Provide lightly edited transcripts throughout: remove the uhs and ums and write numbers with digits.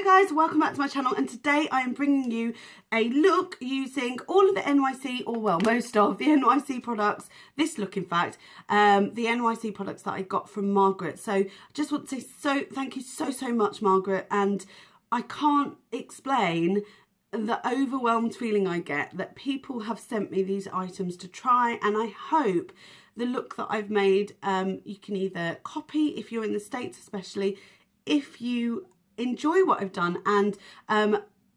Hi guys, welcome back to my channel, and today I am bringing you a look using all of the NYC, or well, most of the NYC products, this look in fact, the NYC products that I got from Margaret. So I just want to say thank you so much, Margaret, and I can't explain the overwhelmed feeling I get that people have sent me these items to try, and I hope the look that I've made you can either copy if you're in the States, especially if you enjoy what I've done. And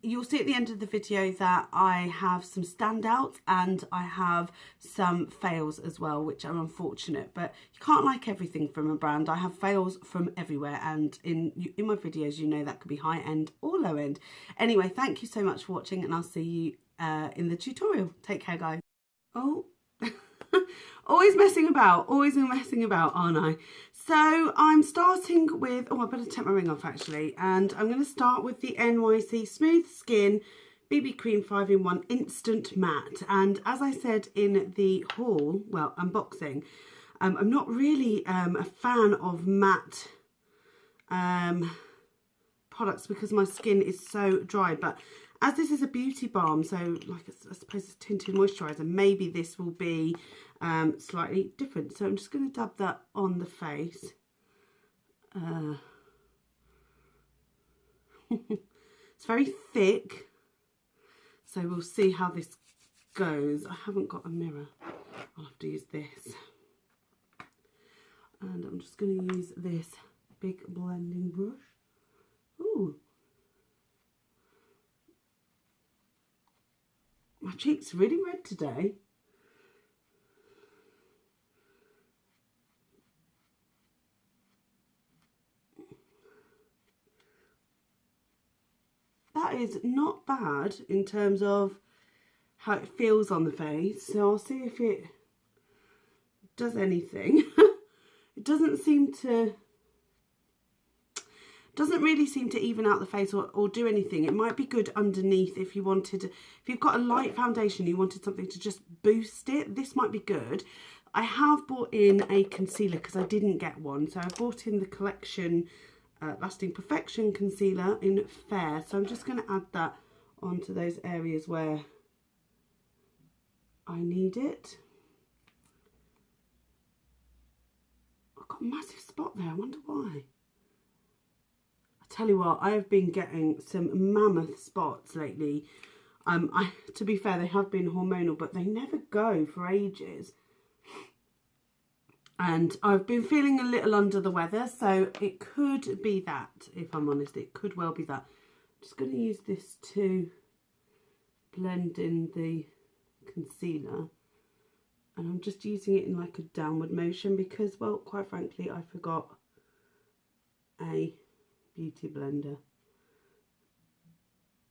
you'll see at the end of the video that I have some standouts and I have some fails as well, which are unfortunate, but you can't like everything from a brand. I have fails from everywhere, and in my videos, you know, that could be high end or low end. Anyway, thank you so much for watching, and I'll see you in the tutorial. Take care, guys. Oh, always messing about, aren't I? So I'm starting with, oh, I better take my ring off actually, and I'm going to start with the NYC Smooth Skin BB Cream 5-in-1 Instant Matte. And as I said in the haul, well, unboxing, I'm not really a fan of matte products because my skin is so dry, but as this is a beauty balm, so like I suppose it's tinted moisturiser, maybe this will be slightly different. So I'm just going to dab that on the face. It's very thick, so we'll see how this goes. I haven't got a mirror, I'll have to use this. And I'm just going to use this big blending brush. Ooh. My cheek's really red today. That is not bad in terms of how it feels on the face. So I'll see if it does anything. It doesn't really seem to even out the face or do anything. It might be good underneath if you wanted, if you've got a light foundation, you wanted something to just boost it. This might be good. I have bought in a concealer because I didn't get one. So I bought in the Collection Lasting Perfection Concealer in Fair. So I'm just going to add that onto those areas where I need it. I've got a massive spot there. I wonder why. Tell you what, I have been getting some mammoth spots lately. To be fair, they have been hormonal, but they never go for ages. And I've been feeling a little under the weather, so it could be that, if I'm honest, it could well be that. I'm just going to use this to blend in the concealer. And I'm just using it in like a downward motion because, well, quite frankly, I forgot a beauty blender.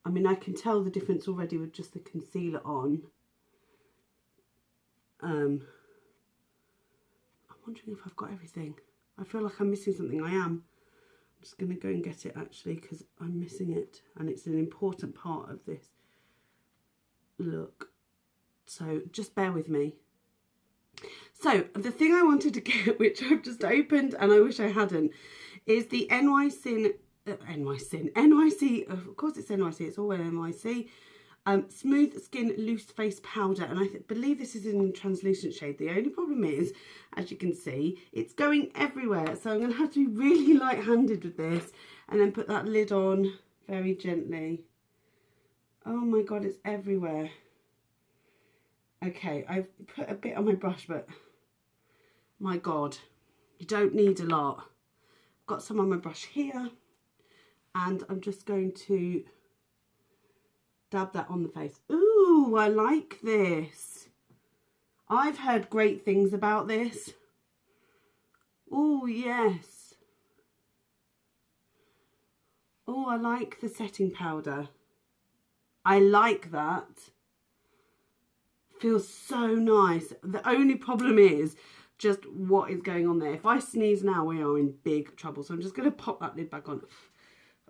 I mean, I can tell the difference already with just the concealer on. I'm wondering if I've got everything. I feel like I'm missing something. I am. I'm just going to go and get it actually because I'm missing it, and it's an important part of this look. So just bear with me. So the thing I wanted to get, which I've just opened and I wish I hadn't, is the NYC, of course it's NYC, it's all NYC, Smooth Skin Loose Face Powder, and I believe this is in a translucent shade. The only problem is, as you can see, it's going everywhere, so I'm going to have to be really light-handed with this, and then put that lid on very gently. Oh my god, it's everywhere. Okay, I've put a bit on my brush, but my god, you don't need a lot. Got some on my brush here, and I'm just going to dab that on the face. Ooh, I like this. I've heard great things about this. Oh, yes. Oh, I like the setting powder. I like that. Feels so nice. The only problem is just what is going on there. If I sneeze now, we are in big trouble. So I'm just going to pop that lid back on.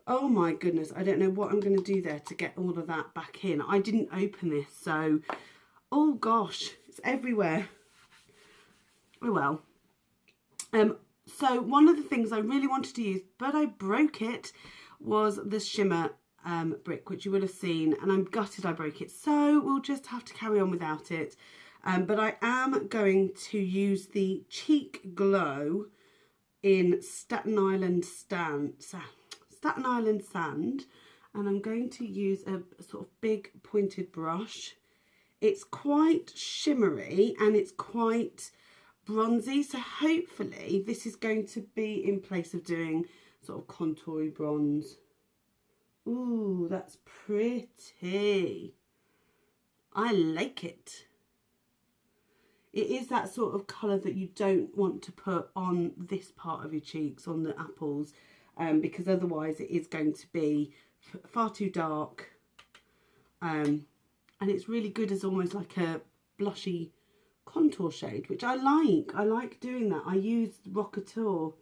Oh my goodness, I don't know what I'm going to do there to get all of that back in. I didn't open this, so oh gosh, it's everywhere. Oh well. So one of the things I really wanted to use, but I broke it, was the shimmer brick, which you will have seen, and I'm gutted I broke it, so we'll just have to carry on without it. But I am going to use the Cheek Glow in Staten Island Sand, and I'm going to use a sort of big pointed brush. It's quite shimmery and it's quite bronzy, so hopefully this is going to be in place of doing sort of contoury bronze. Ooh, that's pretty. I like it. It is that sort of colour that you don't want to put on this part of your cheeks, on the apples, because otherwise it is going to be far too dark. And it's really good as almost like a blushy contour shade, which I like. I like doing that. I used Rockateur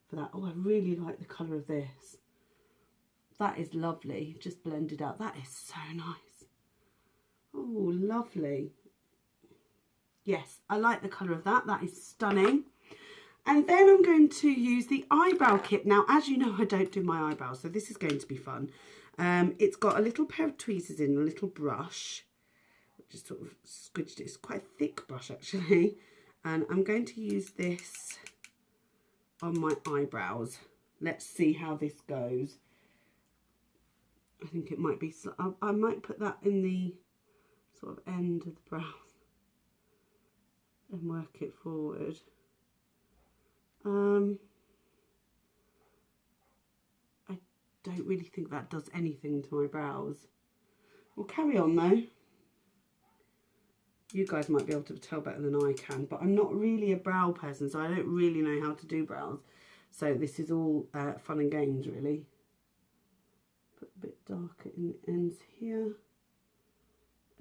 for that. Oh, I really like the colour of this. That is lovely. Just blended out. That is so nice. Oh, lovely. Yes, I like the colour of that. That is stunning. And then I'm going to use the eyebrow kit. Now, as you know, I don't do my eyebrows, so this is going to be fun. It's got a little pair of tweezers in, a little brush. Just sort of squidged it. It's quite a thick brush, actually. And I'm going to use this on my eyebrows. Let's see how this goes. I think it might be... I might put that in the sort of end of the brows and work it forward. I don't really think that does anything to my brows. We'll carry on though. You guys might be able to tell better than I can, but I'm not really a brow person, so I don't really know how to do brows. So this is all fun and games, really. Put a bit darker in the ends here,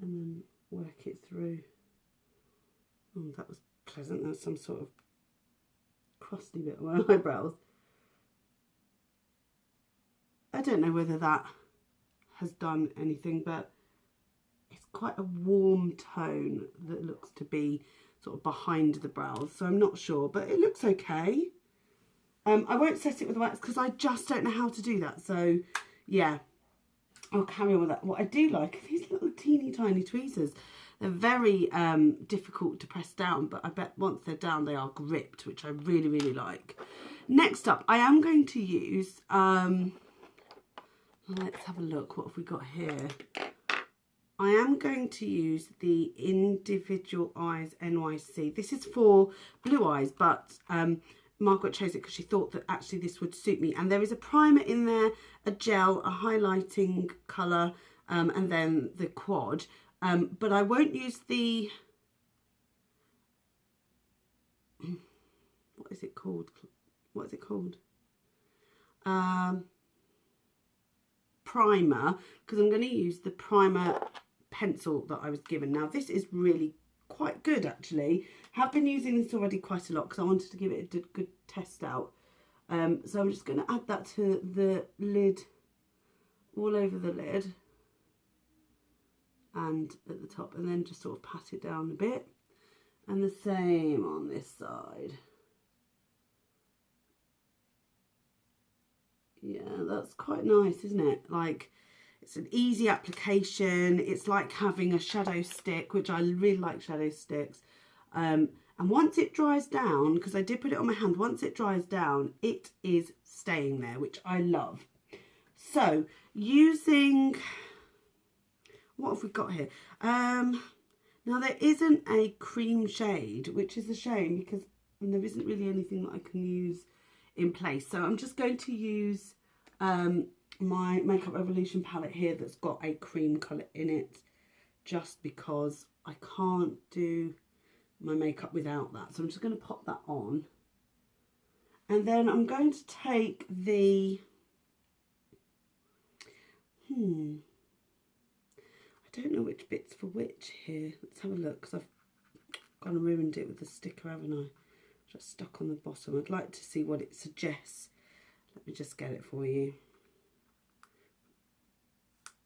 and then work it through. Oh, that was pleasant. That's some sort of crusty bit of my eyebrows. I don't know whether that has done anything, but it's quite a warm tone that looks to be sort of behind the brows, so I'm not sure, but it looks okay. I won't set it with wax because I just don't know how to do that, so yeah, I'll carry on with that. What I do like are these little teeny tiny tweezers. They're very difficult to press down, but I bet once they're down they are gripped, which I really, really like. Next up, I am going to use, let's have a look, what have we got here? I am going to use the Individual Eyes NYC. This is for blue eyes, but Margaret chose it because she thought that actually this would suit me. And there is a primer in there, a gel, a highlighting colour, and then the quad. But I won't use the, what is it called? What is it called? Primer, because I'm going to use the primer pencil that I was given. Now this is really quite good, actually. Have been using this already quite a lot because I wanted to give it a good test out. So I'm just going to add that to the lid, all over the lid and at the top, and then just sort of pat it down a bit, and the same on this side. Yeah, that's quite nice, isn't it? Like, it's an easy application. It's like having a shadow stick, which I really like shadow sticks. And once it dries down, because I did put it on my hand, once it dries down, it is staying there, which I love. So, using, what have we got here? Now there isn't a cream shade, which is a shame because there isn't really anything that I can use in place. So I'm just going to use my Makeup Revolution palette here that's got a cream colour in it, just because I can't do my makeup without that. So I'm just going to pop that on, and then I'm going to take the I don't know which bit's for which here. Let's have a look, because I've gone and ruined it with the sticker, haven't I? Just stuck on the bottom. I'd like to see what it suggests. Let me just get it for you.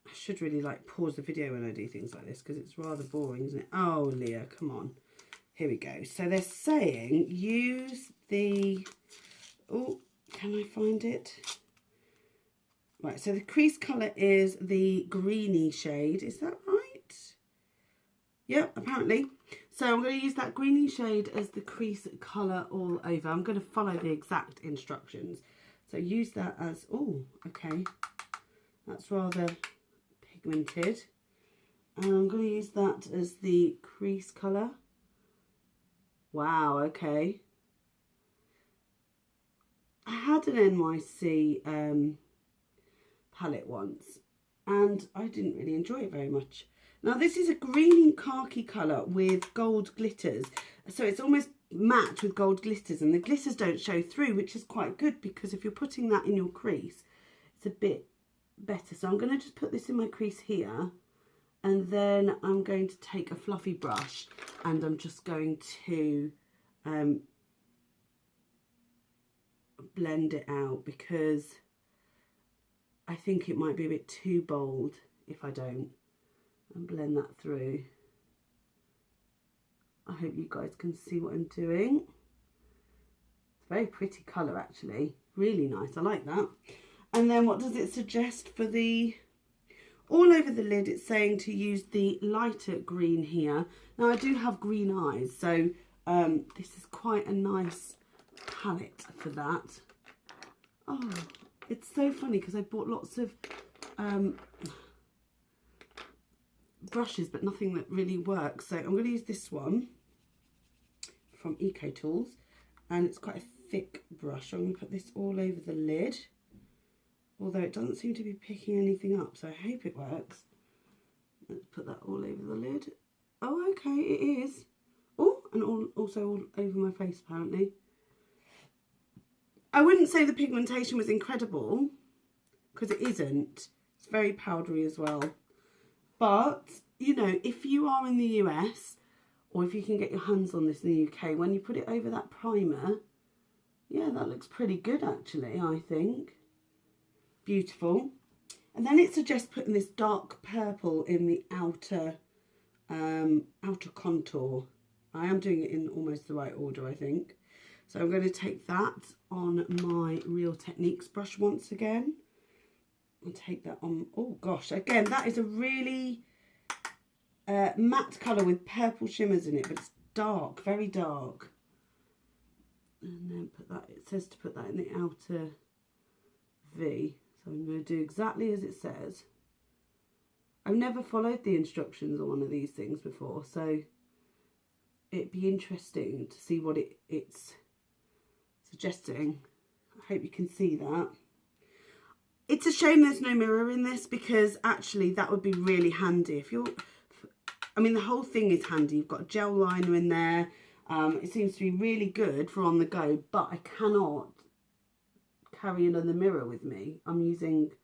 I should really like pause the video when I do things like this, because it's rather boring, isn't it? Oh, Leah, come on. Here we go. So they're saying use the, oh, can I find it? Right, so the crease colour is the greeny shade. Is that right? Yep, apparently. So I'm going to use that greeny shade as the crease colour all over. I'm going to follow the exact instructions. So use that as, oh, okay. That's rather pigmented. And I'm going to use that as the crease colour. Wow, okay. I had an NYC palette once and I didn't really enjoy it very much. Now this is a green khaki colour with gold glitters, so it's almost matte with gold glitters, and the glitters don't show through, which is quite good because if you're putting that in your crease it's a bit better. So I'm going to just put this in my crease here, and then I'm going to take a fluffy brush and I'm just going to blend it out, because I think it might be a bit too bold if I don't, and blend that through. I hope you guys can see what I'm doing. It's a very pretty colour actually, really nice, I like that. And then what does it suggest for the, all over the lid it's saying to use the lighter green here. Now I do have green eyes, so this is quite a nice palette for that. Oh, it's so funny because I bought lots of brushes but nothing that really works. So I'm going to use this one from Eco Tools, and it's quite a thick brush. I'm going to put this all over the lid, although it doesn't seem to be picking anything up, so I hope it works. Let's put that all over the lid. Oh, okay, it is. Oh, and also all over my face apparently. I wouldn't say the pigmentation was incredible, because it isn't. It's very powdery as well. But, you know, if you are in the US, or if you can get your hands on this in the UK, when you put it over that primer, yeah, that looks pretty good actually, I think. Beautiful. And then it suggests putting this dark purple in the outer contour. I am doing it in almost the right order, I think. So I'm going to take that on my Real Techniques brush once again. And take that on, oh gosh, again, that is a really matte colour with purple shimmers in it, but it's dark, very dark. And then put that, it says to put that in the outer V. So I'm going to do exactly as it says. I've never followed the instructions on one of these things before, so it'd be interesting to see what it's suggesting. I hope you can see that. It's a shame there's no mirror in this, because actually that would be really handy. If you're, I mean, the whole thing is handy. You've got a gel liner in there. It seems to be really good for on the go, but I cannot carry another mirror with me. I'm using, it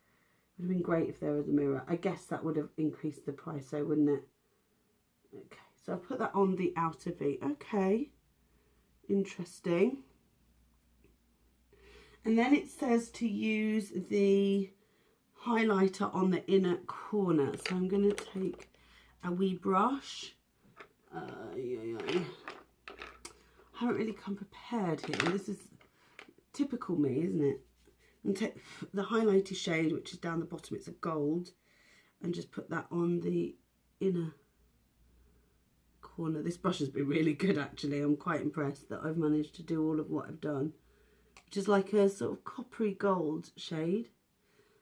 would have been great if there was a mirror. I guess that would have increased the price, so wouldn't it? Okay, so I put that on the outer V. Okay, interesting. And then it says to use the highlighter on the inner corner. So I'm going to take a wee brush. I haven't really come prepared here. This is typical me, isn't it? And take the highlighter shade, which is down the bottom. It's a gold. And just put that on the inner corner. This brush has been really good, actually. I'm quite impressed that I've managed to do all of what I've done. Which is like a sort of coppery gold shade.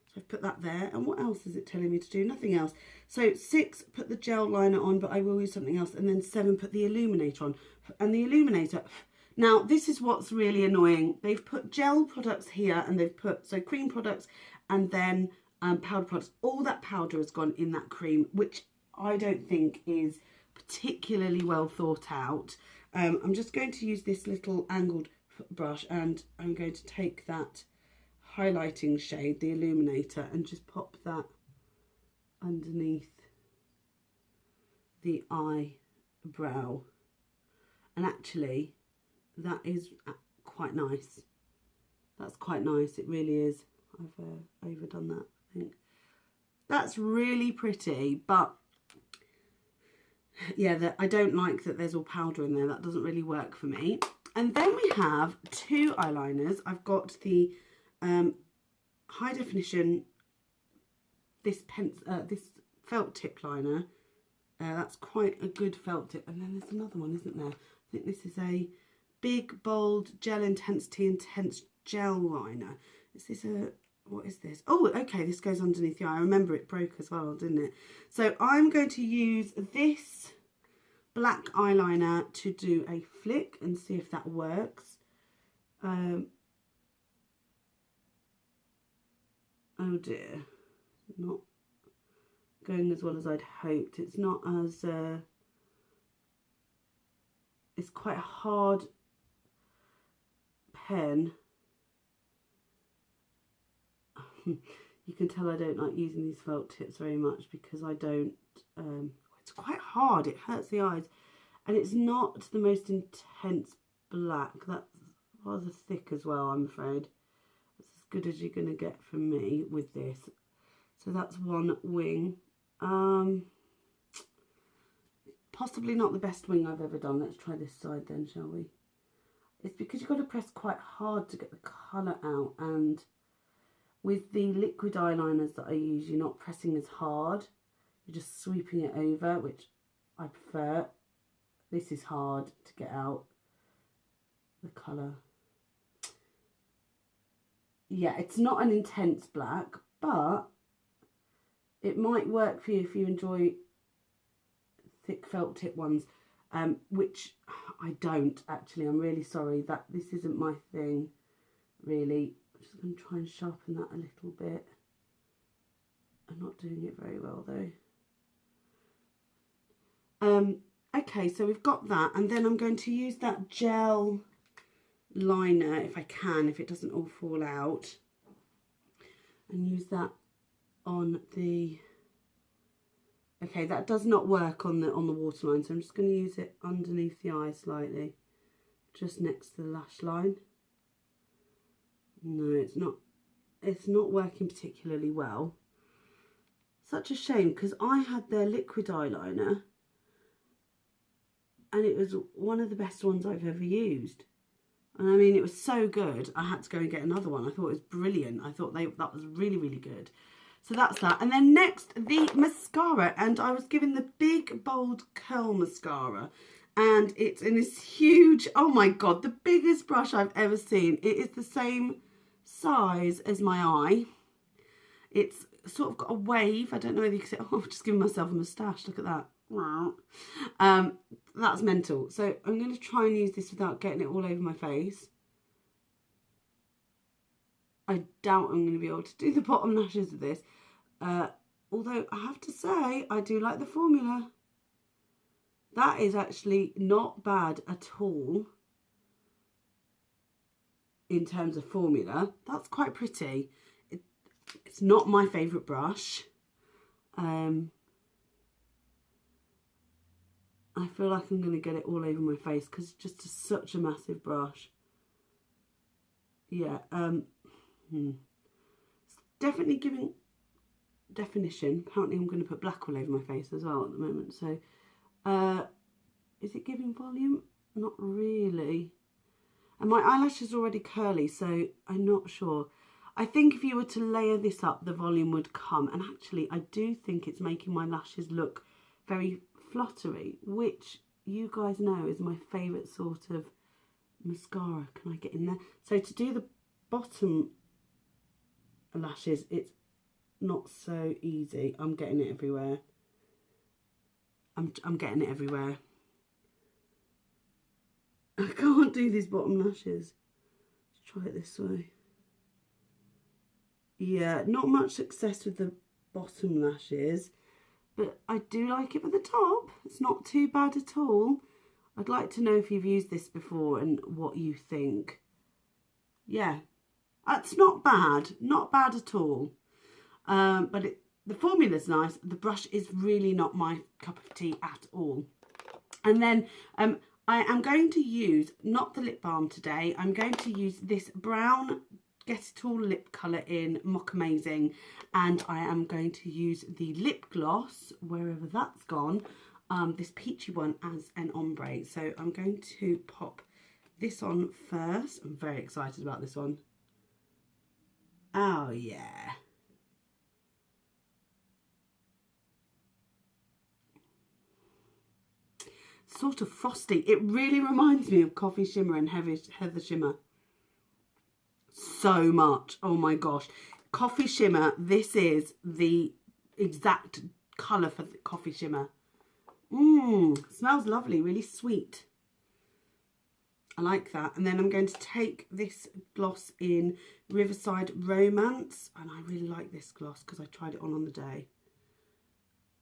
So I've put that there. And what else is it telling me to do? Nothing else. So 6, put the gel liner on, but I will use something else. And then 7, put the illuminator on. And the illuminator, now this is what's really annoying. They've put gel products here, and they've put, so cream products, and then powder products. All that powder has gone in that cream, which I don't think is particularly well thought out. I'm just going to use this little angled brush, and I'm going to take that highlighting shade, the illuminator, and just pop that underneath the eyebrow. And actually that is quite nice. That's quite nice, it really is. I've overdone that, I think. That's really pretty, but yeah, I don't like that there's all powder in there. That doesn't really work for me. And then we have 2 eyeliners. I've got the high definition this felt tip liner. That's quite a good felt tip. And then there's another one, isn't there? I think this is a Big Bold Gel Intensity Intense Gel Liner. Is this a, what is this? Oh, okay, this goes underneath the eye. I remember it broke as well, didn't it? So I'm going to use this black eyeliner to do a flick and see if that works. Oh dear, not going as well as I'd hoped. It's not as, it's quite a hard pen. You can tell I don't like using these felt tips very much because I don't, it's quite hard, it hurts the eyes. And it's not the most intense black, that's rather thick as well, I'm afraid. That's as good as you're going to get from me with this. So that's one wing. Possibly not the best wing I've ever done. Let's try this side then, shall we? It's because you've got to press quite hard to get the colour out, and with the liquid eyeliners that I use, you're not pressing as hard. You're just sweeping it over, which I prefer. This is hard to get out the colour. Yeah, it's not an intense black, but it might work for you if you enjoy thick felt tip ones, which I don't actually. I'm really sorry that this isn't my thing, really. I'm just going to try and sharpen that a little bit. I'm not doing it very well though. Okay, so we've got that, and then I'm going to use that gel liner if I can, if it doesn't all fall out, and use that on the, okay, that does not work on the waterline, so I'm just going to use it underneath the eye slightly, just next to the lash line. No, it's not working particularly well. Such a shame, because I had their liquid eyeliner and it was one of the best ones I've ever used. And I mean, it was so good, I had to go and get another one. I thought it was brilliant. I thought that was really, really good. So that's that. And then next, the mascara. And I was given the Big Bold Curl Mascara. And it's in this huge, oh my God, the biggest brush I've ever seen. It is the same size as my eye. It's sort of got a wave. I don't know whether you can see, oh, I've just given myself a moustache. Look at that. That's mental. So I'm going to try and use this without getting it all over my face. I doubt I'm going to be able to do the bottom lashes with this. Although I have to say, I do like the formula. That is actually not bad at all in terms of formula. That's quite pretty. It's not my favourite brush. I feel like I'm going to get it all over my face because it's just such a massive brush. Yeah, it's definitely giving definition. Apparently I'm going to put black all over my face as well at the moment. So, is it giving volume? Not really. And my eyelash is already curly, so I'm not sure. I think if you were to layer this up, the volume would come. And actually, I do think it's making my lashes look very fluttery, which you guys know is my favourite sort of mascara. Can I get in there? So to do the bottom lashes, it's not so easy. I'm getting it everywhere. I'm getting it everywhere. I can't do these bottom lashes. Let's try it this way. Yeah, not much success with the bottom lashes, but I do like it with the top. It's not too bad at all. I'd like to know if you've used this before and what you think. Yeah, that's not bad. Not bad at all. But the formula's nice. The brush is really not my cup of tea at all. And then I am going to use, not the lip balm today, I'm going to use this brown Get It All lip colour in Mock Amazing, and I am going to use the lip gloss, wherever that's gone, this peachy one as an ombre. So I'm going to pop this on first. I'm very excited about this one. Oh yeah. sort of frosty. It really reminds me of Coffee Shimmer and Heather Shimmer. So much. Oh my gosh. Coffee Shimmer, this is the exact colour for the Coffee Shimmer. Smells lovely, really sweet. I like that. And then I'm going to take this gloss in Riverside Romance. And I really like this gloss because I tried it on the day.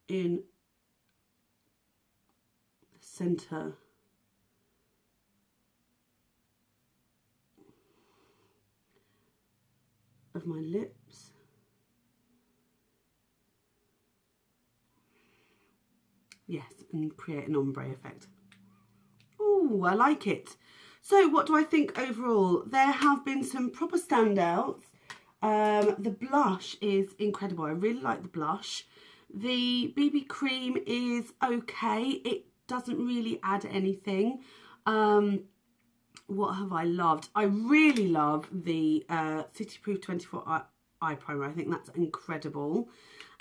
In the centre. Of my lips. Yes, and create an ombre effect. Oh, I like it. So what do I think overall? There have been some proper standouts. The blush is incredible. I really like the blush. The BB cream is okay. It doesn't really add anything. What have I loved? I really love the City Proof 24 eye primer. I think that's incredible.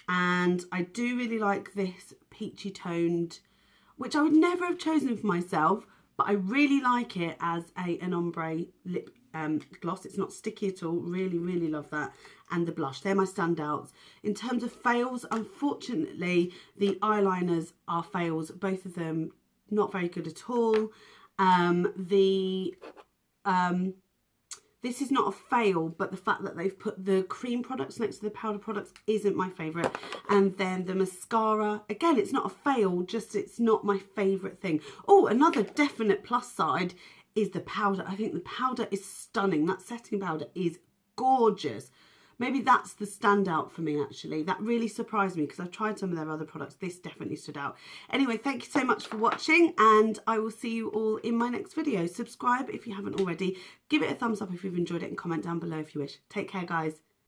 And I do really like this peachy toned, which I would never have chosen for myself, but I really like it as an ombre lip gloss. It's not sticky at all. Really, really love that. And the blush, they're my standouts. In terms of fails, unfortunately, the eyeliners are fails. Both of them not very good at all. This is not a fail, but the fact that they've put the cream products next to the powder products isn't my favourite. And then the mascara, again, it's not a fail, just it's not my favourite thing. Oh, another definite plus side is the powder. I think the powder is stunning. That setting powder is gorgeous. Maybe that's the standout for me, actually. That really surprised me because I've tried some of their other products. This definitely stood out. Anyway, thank you so much for watching, and I will see you all in my next video. Subscribe if you haven't already. Give it a thumbs up if you've enjoyed it, and comment down below if you wish. Take care, guys.